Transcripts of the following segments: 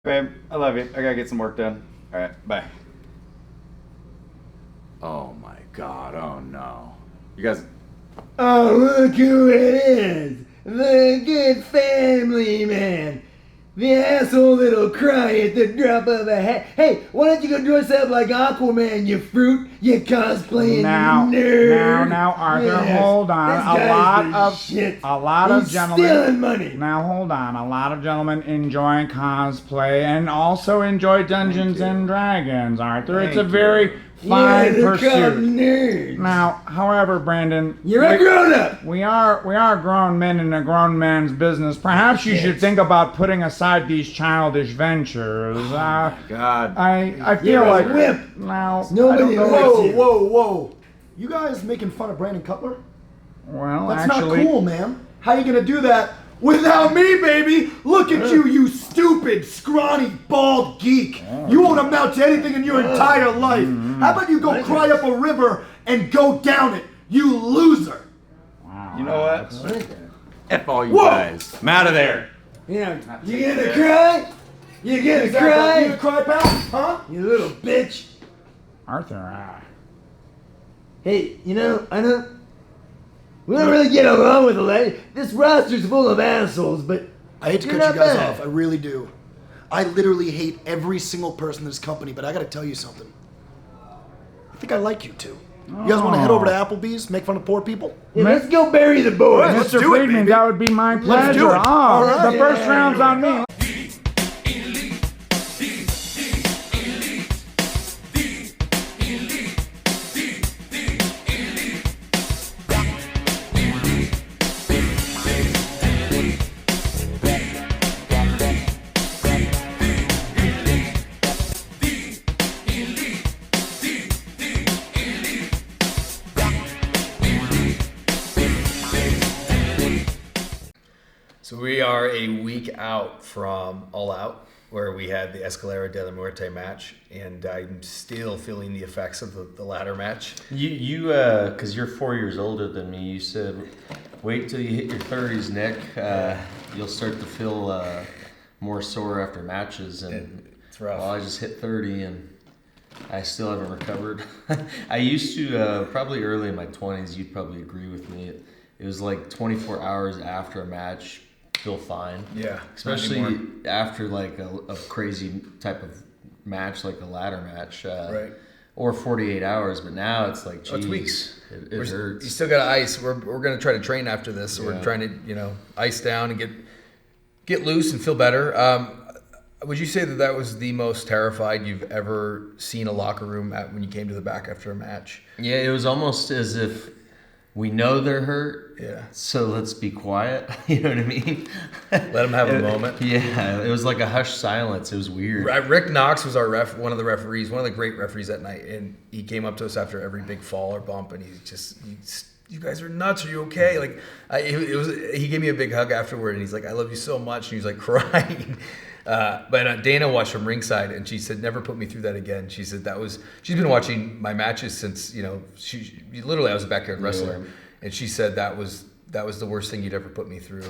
Babe, I love you. I gotta get some work done. All right, bye. Oh my God! Oh no! You guys. Oh, look who it is! The good family man! The asshole that'll cry at the drop of a hat. Hey, why don't you go dress up like Aquaman, you fruit, you cosplaying nerd? Now, Arthur, Yes, hold on. this guy's A lot of He's gentlemen. stealing money. Now, hold on. A lot of gentlemen enjoy cosplay and also enjoy Dungeons and Dragons, Arthur. It's a very fine pursuit. Nerds. Now, however, Brandon, You're a grown-up. We are grown men in a grown man's business. Perhaps you should think about putting aside these childish ventures. God. I feel You're a like whip. now. Nobody likes you. Whoa. You guys making fun of Brandon Cutler? Well, That's actually, not cool, man. How you gonna do that without me, baby? Look at you, you stupid, scrawny, bald geek. You won't amount to anything in your entire life. How about you go cry up a river and go down it, you loser? Wow. You know what? F all you Whoa. guys. I'm out of there. Yeah, you gonna cry? You gonna You cry? gonna cry, pal? Huh? You little bitch. Arthur, Hey, I know we don't really get along with the lady. This roster's full of assholes, but I hate to you're cut you not guys bad. off. I really do. I literally hate every single person in this company, but I gotta tell you something. I think I like you two. You guys want to head over to Applebee's, make fun of poor people? Yeah, let's go bury the boys. Right, let's Mr. do it, Friedman, baby. that would be my Let's pleasure. do it. All right. The first round's on me. So we are a week out from All Out, where we had the Escalera de la Muerte match, and I'm still feeling the effects of the ladder match. You, because you're 4 years older than me, you said, wait till you hit your 30s, Nick. You'll start to feel more sore after matches, and It's rough. well, I just hit 30 and I still haven't recovered. I used to, probably early in my 20s, you'd probably agree with me. It was like 24 hours after a match, feel fine. Yeah, Especially after like a crazy type of match, like a ladder match. Right. Or 48 hours, but now it's like, geez, Oh, it's weeks. It You hurts. still got to ice. We're going to try to train after this. So Yeah. we're trying to ice down and get loose and feel better. Would you say that was the most terrified you've ever seen a locker room at when you came to the back after a match? Yeah, it was almost as if we know they're hurt, Yeah. so let's be quiet. You know what I mean? Let them have a moment. Yeah, it was like a hushed silence. It was weird. Rick Knox was our one of the referees, one of the great referees that night, and he came up to us after every big fall or bump, and you guys are nuts. Are you okay? Like, he gave me a big hug afterward, and he's like, I love you so much, and he was like crying. But Dana watched from ringside, and she said, never put me through that again. She said she's been watching my matches since, she literally, I was a backyard wrestler, and she said that was the worst thing you'd ever put me through.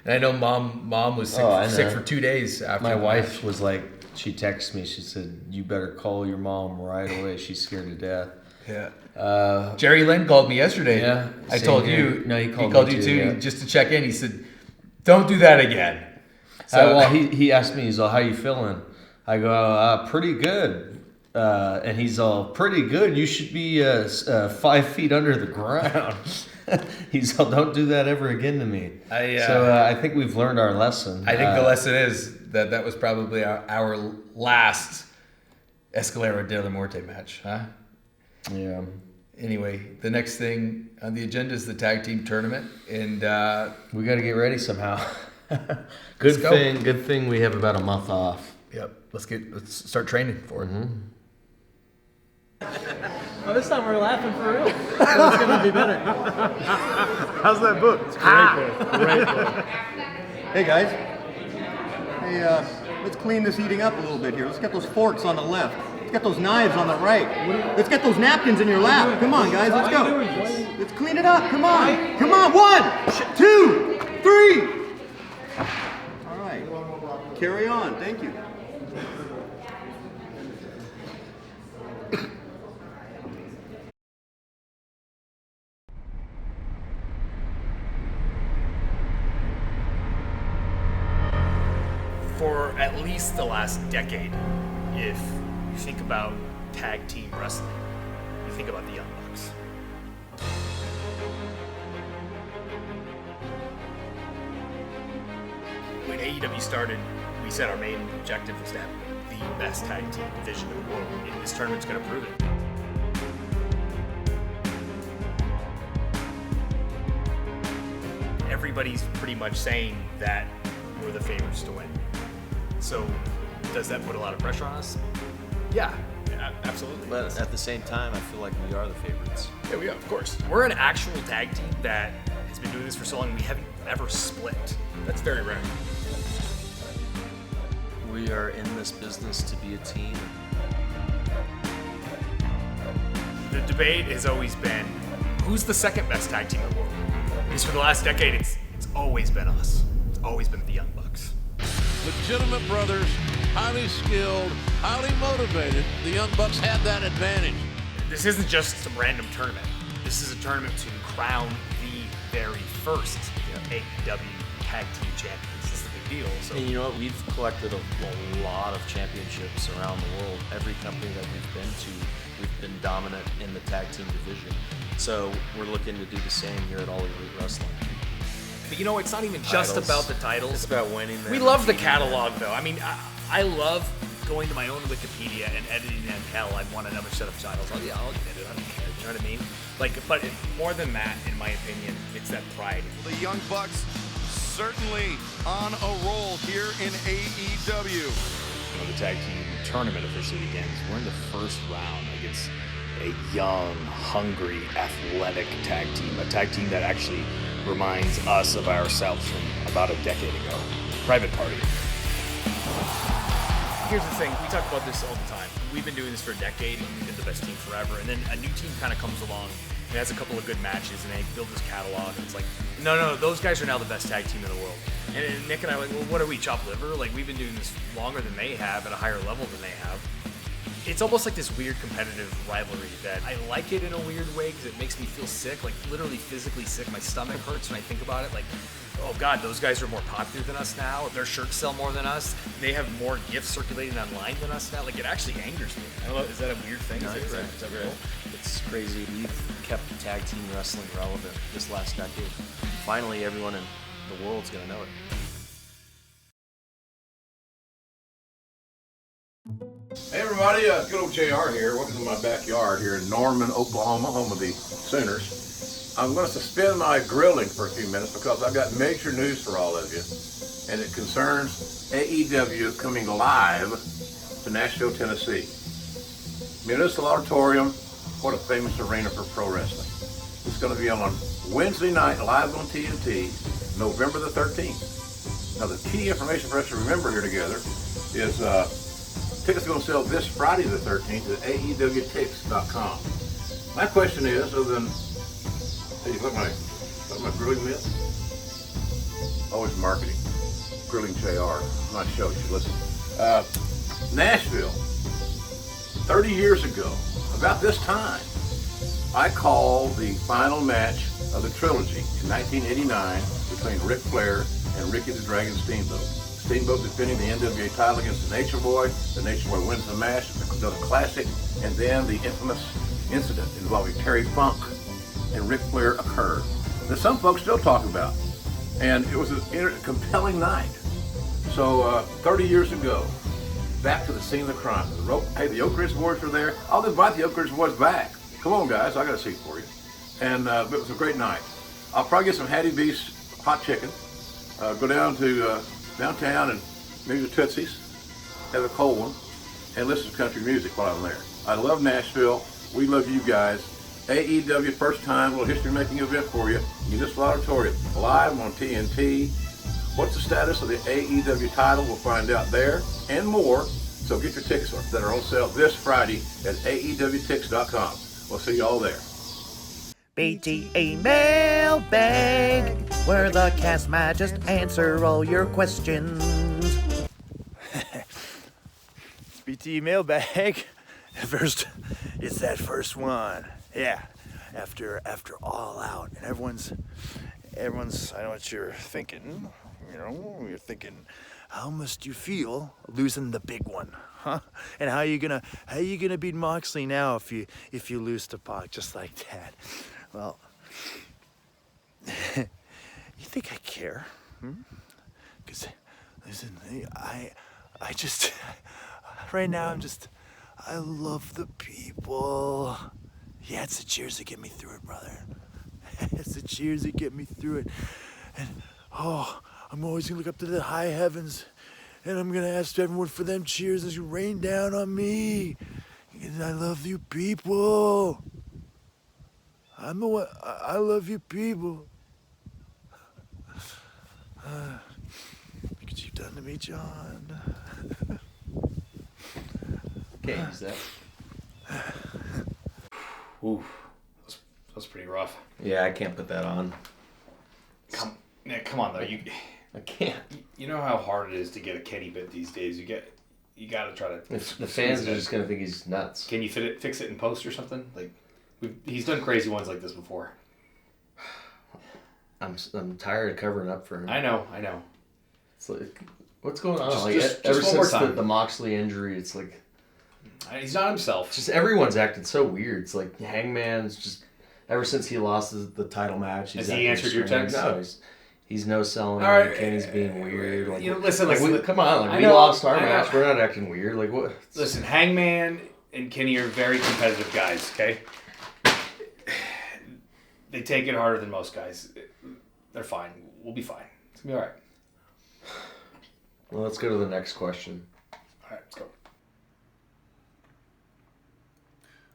And I know mom was sick for 2 days after My the wife match. was like, she texted me, she said, you better call your mom right away. She's scared to death. Yeah. Jerry Lynn called me yesterday. Yeah, I same told here. you. No, he called me you too, too, yeah. just to check in. He said, don't do that again. Well, he asked me, he's all, how you feeling? I go, pretty good. And he's all, pretty good. You should be 5 feet under the ground. He's all, don't do that ever again to me. I think we've learned our lesson. I think the lesson is that was probably our last Escalera de la Muerte match, huh? Yeah. Anyway, the next thing on the agenda is the tag team tournament, and We got to get ready somehow. Let's go. Good thing we have about a month off. yep, let's start training for it. Well, this time we're laughing for real. So it's going to be better. How's that book? It's great book. Hey guys. Hey, let's clean this eating up a little bit here. Let's get those forks on the left. Let's get those knives on the right. Let's get those napkins in your lap. Come on, guys. Let's go. Let's clean it up. Come on. Come on. 1, 2, 3. All right. Carry on. Thank you. least the last decade, if you think about tag team wrestling, you think about the Young Bucks. When AEW started, we said our main objective was to have the best tag team division in the world, and this tournament's going to prove it. Everybody's pretty much saying that we're the favorites to win. So, does that put a lot of pressure on us? Yeah, absolutely. But at the same time, I feel like we are the favorites. Yeah, we are, of course. We're an actual tag team that has been doing this for so long, we haven't ever split. That's very rare. We are in this business to be a team. The debate has always been, who's the second best tag team in the world? Because for the last decade, it's always been us. It's always been the Young Bucks. Legitimate brothers, highly skilled, highly motivated. The Young Bucks have that advantage. This isn't just some random tournament. This is a tournament to crown the very first AEW tag team champions. This is a big deal. So. And you know what? We've collected a lot of championships around the world. Every company that we've been to, we've been dominant in the tag team division. So we're looking to do the same here at All Elite Wrestling. But you know, it's not even just about the titles. It's about winning. We love the catalog, though. I mean, I love going to my own Wikipedia and editing and hell, I want another set of titles. I'll admit it. I don't care. You know what I mean? But more than that, in my opinion, it's that pride. The Young Bucks certainly on a roll here in AEW. The tag team tournament officially begins. We're in the first round against a young, hungry, athletic tag team. A tag team that actually reminds us of ourselves from about a decade ago. Private Party. Here's the thing, we talk about this all the time. We've been doing this for a decade, and we've been the best team forever. And then a new team kind of comes along and has a couple of good matches, and they build this catalog, and it's like, no, those guys are now the best tag team in the world. And Nick and I are like, well, what are we, chopped liver? Like, we've been doing this longer than they have, at a higher level than they have. It's almost like this weird competitive rivalry that I like it in a weird way because it makes me feel sick, like literally physically sick. My stomach hurts when I think about it. Like, oh God, those guys are more popular than us now. Their shirts sell more than us. They have more gifts circulating online than us now. Like, it actually angers me. I don't know, is that a weird thing? No, is that real? It's crazy. We've kept tag team wrestling relevant this last decade. Finally, everyone in the world's gonna know it. Hey everybody, good old JR here. Welcome to my backyard here in Norman, Oklahoma, home of the Sooners. I'm going to suspend my grilling for a few minutes because I've got major news for all of you, and it concerns AEW coming live to Nashville, Tennessee. Municipal Auditorium, what a famous arena for pro wrestling. It's going to be on Wednesday night, live on TNT, November the 13th. Now the key information for us to remember here together is tickets are going to sell this Friday the 13th at AEWTix.com. My question is, other than, hey, look at my grilling mitt. Always marketing. Grilling JR. My show, you should listen. Nashville. 30 years ago, about this time, I called the final match of the trilogy in 1989 between Ric Flair and Ricky the Dragon Steamboat. Steamboat defending the NWA title against the Nature Boy. The Nature Boy wins the match, the classic, and then the infamous incident involving Terry Funk and Ric Flair occurred that some folks still talk about. And it was a compelling night. So 30 years ago, back to the scene of the crime. Hey, the Oak Ridge Boys were there. I'll invite the Oak Ridge Boys back. Come on, guys, I got a seat for you. And it was a great night. I'll probably get some Hattie B's hot chicken. Go down to downtown and maybe the Tootsie's, have a cold one, and listen to country music while I'm there. I love Nashville. We love you guys. AEW, first time, little history-making event for you. Municipal Auditorium, live on TNT. What's the status of the AEW title? We'll find out there and more. So get your tickets that are on sale this Friday at AEWTix.com. We'll see you all there. BTA Mailbag, where the cast might just answer all your questions. BTA Mailbag. First, it's that first one. Yeah, after All Out, and everyone's. I know what you're thinking. You know, you're thinking, how must you feel losing the big one, huh? And how you gonna beat Moxley now if you lose to Pac just like that? Well, you think I care? Because listen, I just right now I love the people. Yeah, it's the cheers that get me through it, brother. It's the cheers that get me through it. And I'm always gonna look up to the high heavens, and I'm gonna ask everyone for them cheers as you rain down on me. And I love you people. I'm the one. I love you people. Look what you've done to me, John. Can't use that. Ooh, that's pretty rough. Yeah, I can't put that on. Come on though. I can't. You know how hard it is to get a Kenny bit these days. You got to try to. The fans are just gonna think he's nuts. Can you fix it in post or something? Like, he's done crazy ones like this before. I'm tired of covering up for him. I know. It's like, what's going on? Just ever one more since time. the Moxley injury, it's like he's not himself. Just everyone's acted so weird. It's like Hangman's just ever since he lost the title match. Has he answered your text? No, he's no selling. All right. Kenny's being weird. Like, listen, come on, we lost our match. We're not acting weird. Like what? Listen, Hangman and Kenny are very competitive guys. Okay, they take it harder than most guys. They're fine. We'll be fine. It's gonna be all right. Well, let's go to the next question. All right, let's go.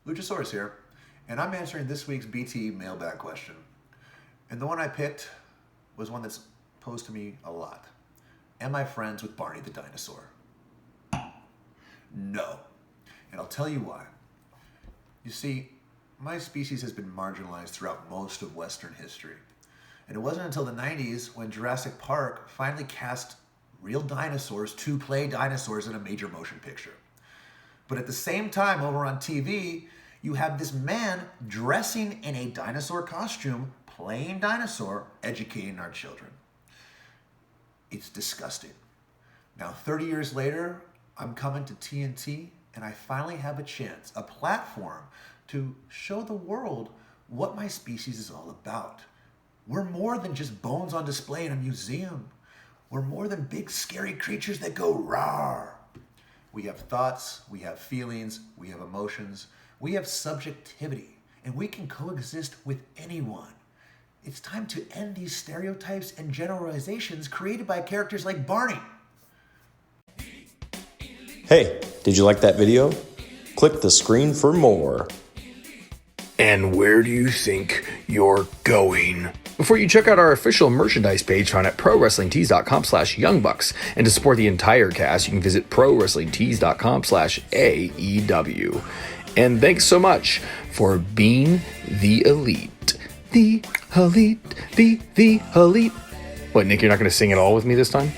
Luchasaurus here, and I'm answering this week's BT mailbag question. And the one I picked was one that's posed to me a lot. Am I friends with Barney the dinosaur? No. And I'll tell you why. You see, my species has been marginalized throughout most of Western history. And it wasn't until the 90s when Jurassic Park finally cast real dinosaurs to play dinosaurs in a major motion picture. But at the same time, over on TV, you have this man dressing in a dinosaur costume, playing dinosaur, educating our children. It's disgusting. Now, 30 years later, I'm coming to TNT, and I finally have a chance, a platform, to show the world what my species is all about. We're more than just bones on display in a museum. We're more than big, scary creatures that go rawr. We have thoughts, we have feelings, we have emotions, we have subjectivity, and we can coexist with anyone. It's time to end these stereotypes and generalizations created by characters like Barney. Hey, did you like that video? Click the screen for more. And where do you think you're going? Before you check out our official merchandise page found at prowrestlingtees.com/youngbucks. And to support the entire cast, you can visit prowrestlingtees.com/AEW. And thanks so much for being the elite. The elite. The elite. What, Nick, you're not going to sing it all with me this time?